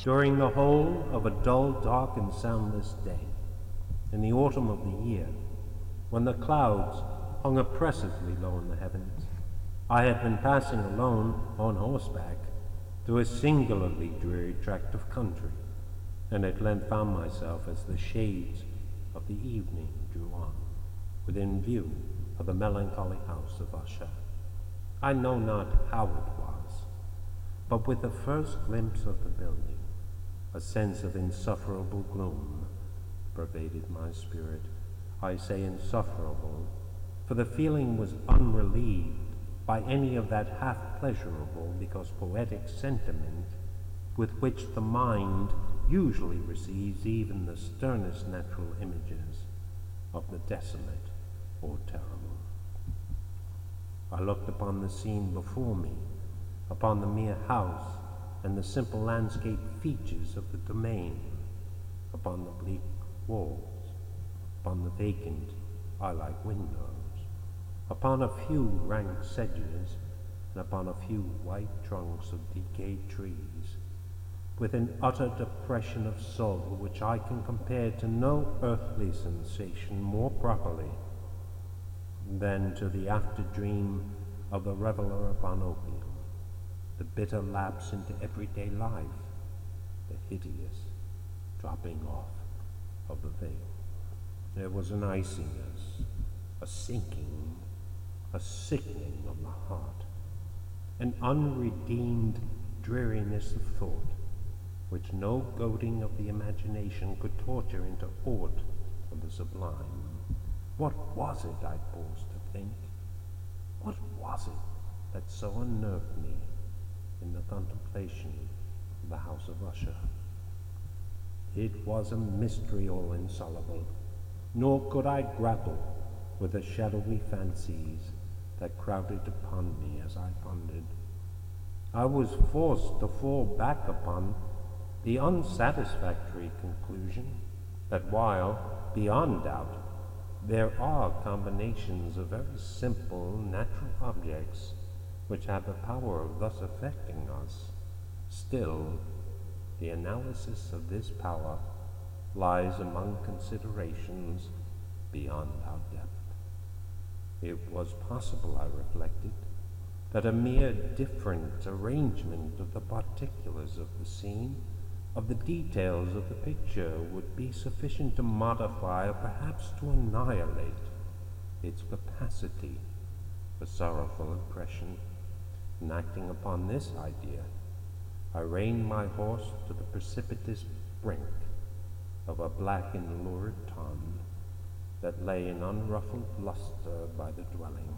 During the whole of a dull, dark, and soundless day, in the autumn of the year, when the clouds hung oppressively low in the heavens, I had been passing alone on horseback through a singularly dreary tract of country, and at length found myself, as the shades of the evening drew on, within view of the melancholy house of Usher. I know not how it was, but with the first glimpse of the building, a sense of insufferable gloom pervaded my spirit. I say insufferable, for the feeling was unrelieved by any of that half-pleasurable because poetic sentiment with which the mind usually receives even the sternest natural images of the desolate or terrible. I looked upon the scene before me, upon the mere house and the simple landscape features of the domain, upon the bleak walls, upon the vacant eye-like windows, upon a few rank sedges, and upon a few white trunks of decayed trees, with an utter depression of soul which I can compare to no earthly sensation more properly than to the after-dream of the reveler upon opium, the bitter lapse into everyday life, the hideous dropping off of the veil. There was an iciness, a sinking, a sickening of the heart, an unredeemed dreariness of thought, which no goading of the imagination could torture into aught of the sublime. What was it, I paused to think? What was it that so unnerved me in the contemplation of the house of Usher? It was a mystery all insoluble, nor could I grapple with the shadowy fancies that crowded upon me as I pondered. I was forced to fall back upon the unsatisfactory conclusion that while, beyond doubt, there are combinations of very simple natural objects which have the power of thus affecting us, still the analysis of this power lies among considerations beyond our depth. It was possible, I reflected, that a mere different arrangement of the particulars of the scene, of the details of the picture, would be sufficient to modify or perhaps to annihilate its capacity for sorrowful impression. And acting upon this idea, I reined my horse to the precipitous brink of a black and lurid tarn that lay in unruffled luster by the dwelling,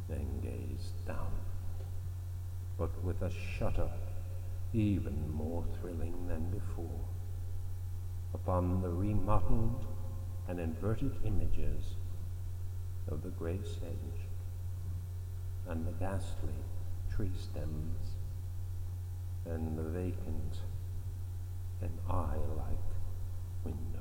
and gazed down, but with a shudder even more thrilling than before, upon the remodeled and inverted images of the grey sedge and the ghastly tree stems and the vacant and eye-like windows.